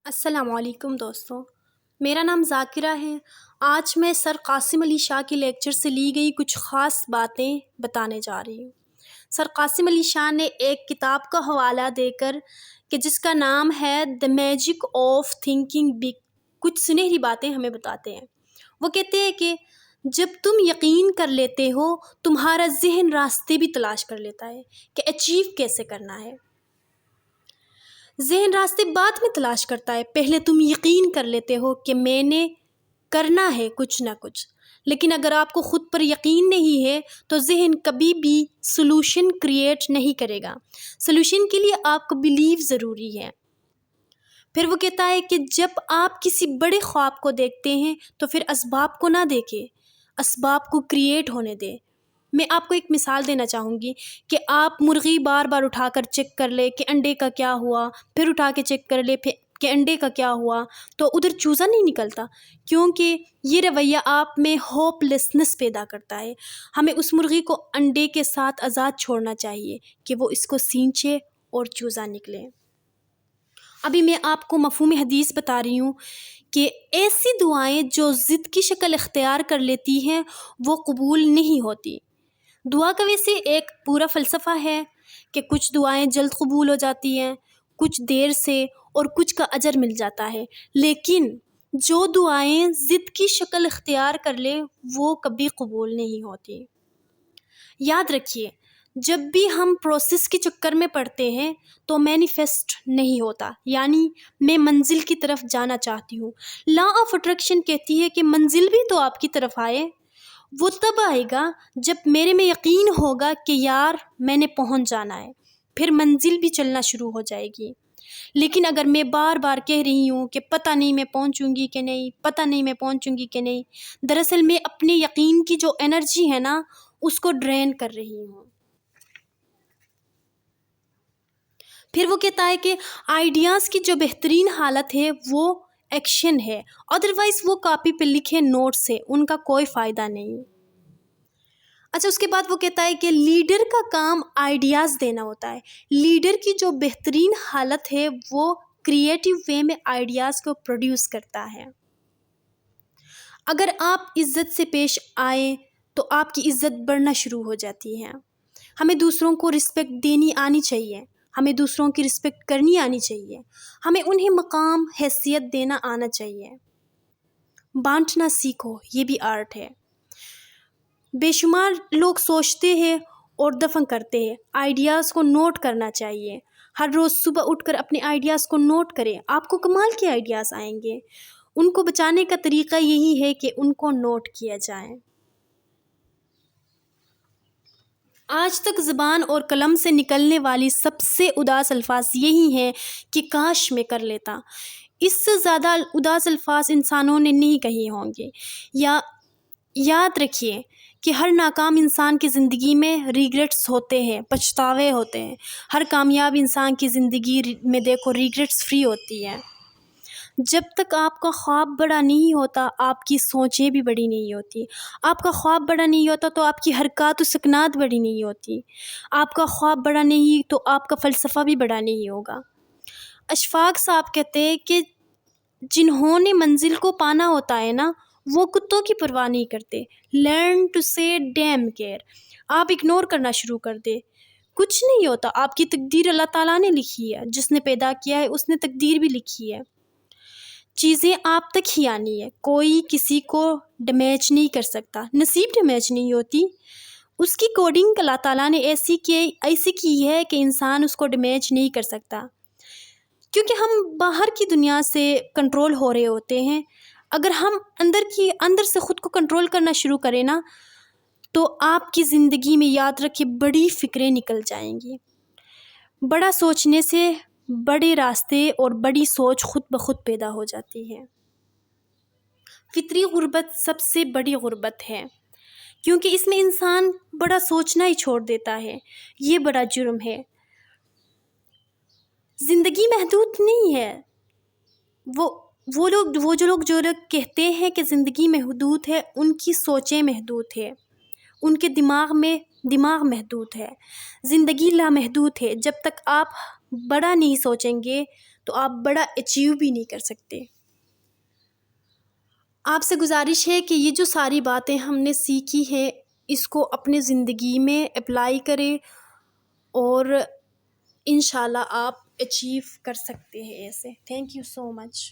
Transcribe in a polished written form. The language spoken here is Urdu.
السلام علیکم دوستوں، میرا نام ذاکرہ ہے۔ آج میں سر قاسم علی شاہ کے لیکچر سے لی گئی کچھ خاص باتیں بتانے جا رہی ہوں۔ سر قاسم علی شاہ نے ایک کتاب کا حوالہ دے کر کہ جس کا نام ہے دی میجک آف تھنکنگ بگ، کچھ سنہری باتیں ہمیں بتاتے ہیں۔ وہ کہتے ہیں کہ جب تم یقین کر لیتے ہو، تمہارا ذہن راستے بھی تلاش کر لیتا ہے کہ اچیو کیسے کرنا ہے۔ ذہن راستے بعد میں تلاش کرتا ہے، پہلے تم یقین کر لیتے ہو کہ میں نے کرنا ہے کچھ نہ کچھ۔ لیکن اگر آپ کو خود پر یقین نہیں ہے تو ذہن کبھی بھی سلوشن کریٹ نہیں کرے گا۔ سلوشن کے لیے آپ کو بلیو ضروری ہے۔ پھر وہ کہتا ہے کہ جب آپ کسی بڑے خواب کو دیکھتے ہیں تو پھر اسباب کو نہ دیکھیں، اسباب کو کریٹ ہونے دیں۔ میں آپ کو ایک مثال دینا چاہوں گی کہ آپ مرغی بار بار اٹھا کر چیک کر لے کہ انڈے کا کیا ہوا، پھر اٹھا کے چیک کر لے کہ انڈے کا کیا ہوا، تو ادھر چوزا نہیں نکلتا، کیونکہ یہ رویہ آپ میں ہوپ لیسنس پیدا کرتا ہے۔ ہمیں اس مرغی کو انڈے کے ساتھ آزاد چھوڑنا چاہیے کہ وہ اس کو سینچے اور چوزا نکلے۔ ابھی میں آپ کو مفہوم حدیث بتا رہی ہوں کہ ایسی دعائیں جو ضد کی شکل اختیار کر لیتی ہیں وہ قبول نہیں ہوتی۔ دعا کا ویسے ایک پورا فلسفہ ہے کہ کچھ دعائیں جلد قبول ہو جاتی ہیں، کچھ دیر سے، اور کچھ کا اجر مل جاتا ہے، لیکن جو دعائیں ضد کی شکل اختیار کر لے وہ کبھی قبول نہیں ہوتی۔ یاد رکھیے، جب بھی ہم پروسیس کے چکر میں پڑتے ہیں تو مینیفیسٹ نہیں ہوتا، یعنی میں منزل کی طرف جانا چاہتی ہوں۔ لا آف اٹریکشن کہتی ہے کہ منزل بھی تو آپ کی طرف آئے۔ وہ تب آئے گا جب میرے میں یقین ہوگا کہ یار میں نے پہنچ جانا ہے، پھر منزل بھی چلنا شروع ہو جائے گی۔ لیکن اگر میں بار بار کہہ رہی ہوں کہ پتہ نہیں میں پہنچوں گی کہ نہیں، پتہ نہیں میں پہنچوں گی کہ نہیں، دراصل میں اپنے یقین کی جو انرجی ہے نا اس کو ڈرین کر رہی ہوں۔ پھر وہ کہتا ہے کہ آئیڈیاز کی جو بہترین حالت ہے وہ ایکشن ہے، ادروائز وہ کاپی پہ لکھے نوٹس ہے، ان کا کوئی فائدہ نہیں۔ اچھا، اس کے بعد وہ کہتا ہے کہ لیڈر کا کام آئیڈیاز دینا ہوتا ہے۔ لیڈر کی جو بہترین حالت ہے وہ کریٹیو وے میں آئیڈیاز کو پروڈیوس کرتا ہے۔ اگر آپ عزت سے پیش آئیں تو آپ کی عزت بڑھنا شروع ہو جاتی ہے۔ ہمیں دوسروں کو رسپیکٹ دینی آنی چاہیے، ہمیں دوسروں کی رسپیکٹ کرنی آنی چاہیے، ہمیں انہیں مقام حیثیت دینا آنا چاہیے۔ بانٹنا سیکھو، یہ بھی آرٹ ہے۔ بے شمار لوگ سوچتے ہیں اور دفن کرتے ہیں، آئیڈیاز کو نوٹ کرنا چاہیے۔ ہر روز صبح اٹھ کر اپنے آئیڈیاز کو نوٹ کریں، آپ کو کمال کے آئیڈیاز آئیں گے۔ ان کو بچانے کا طریقہ یہی ہے کہ ان کو نوٹ کیا جائے۔ آج تک زبان اور قلم سے نکلنے والی سب سے اداس الفاظ یہی ہیں کہ کاش میں کر لیتا۔ اس سے زیادہ اداس الفاظ انسانوں نے نہیں کہے ہوں گے۔ یاد رکھیے کہ ہر ناکام انسان کی زندگی میں ریگریٹس ہوتے ہیں، پچھتاوے ہوتے ہیں۔ ہر کامیاب انسان کی زندگی میں دیکھو ریگریٹس فری ہوتی ہے۔ جب تک آپ کا خواب بڑا نہیں ہوتا آپ کی سوچیں بھی بڑی نہیں ہوتی۔ آپ کا خواب بڑا نہیں ہوتا تو آپ کی حرکات و سکنات بڑی نہیں ہوتی۔ آپ کا خواب بڑا نہیں تو آپ کا فلسفہ بھی بڑا نہیں ہوگا۔ اشفاق صاحب کہتے ہیں کہ جنہوں نے منزل کو پانا ہوتا ہے نا وہ کتوں کی پرواہ نہیں کرتے۔ لرن ٹو سے ڈیم کیئر۔ آپ اگنور کرنا شروع کر دے، کچھ نہیں ہوتا، آپ کی تقدیر اللہ تعالیٰ نے لکھی ہے، جس نے پیدا کیا ہے اس نے تقدیر بھی لکھی ہے۔ چیزیں آپ تک ہی آنی ہے، کوئی کسی کو ڈیمیج نہیں کر سکتا، نصیب ڈیمیج نہیں ہوتی، اس کی کوڈنگ اللہ تعالیٰ نے ایسی کی ہے کہ انسان اس کو ڈیمیج نہیں کر سکتا، کیونکہ ہم باہر کی دنیا سے کنٹرول ہو رہے ہوتے ہیں۔ اگر ہم اندر سے خود کو کنٹرول کرنا شروع کریں نا تو آپ کی زندگی میں یاد رکھیں بڑی فکریں نکل جائیں گی۔ بڑا سوچنے سے بڑے راستے اور بڑی سوچ خود بخود پیدا ہو جاتی ہے۔ فطری غربت سب سے بڑی غربت ہے، کیونکہ اس میں انسان بڑا سوچنا ہی چھوڑ دیتا ہے، یہ بڑا جرم ہے۔ زندگی محدود نہیں ہے۔ وہ لوگ جو کہتے ہیں کہ زندگی محدود ہے ان کی سوچیں محدود ہے، ان کے دماغ محدود ہے۔ زندگی لامحدود ہے۔ جب تک آپ بڑا نہیں سوچیں گے تو آپ بڑا اچیو بھی نہیں کر سکتے۔ آپ سے گزارش ہے کہ یہ جو ساری باتیں ہم نے سیکھی ہیں اس کو اپنے زندگی میں اپلائی کریں، اور انشاءاللہ آپ اچیو کر سکتے ہیں ایسے۔ Thank you so much.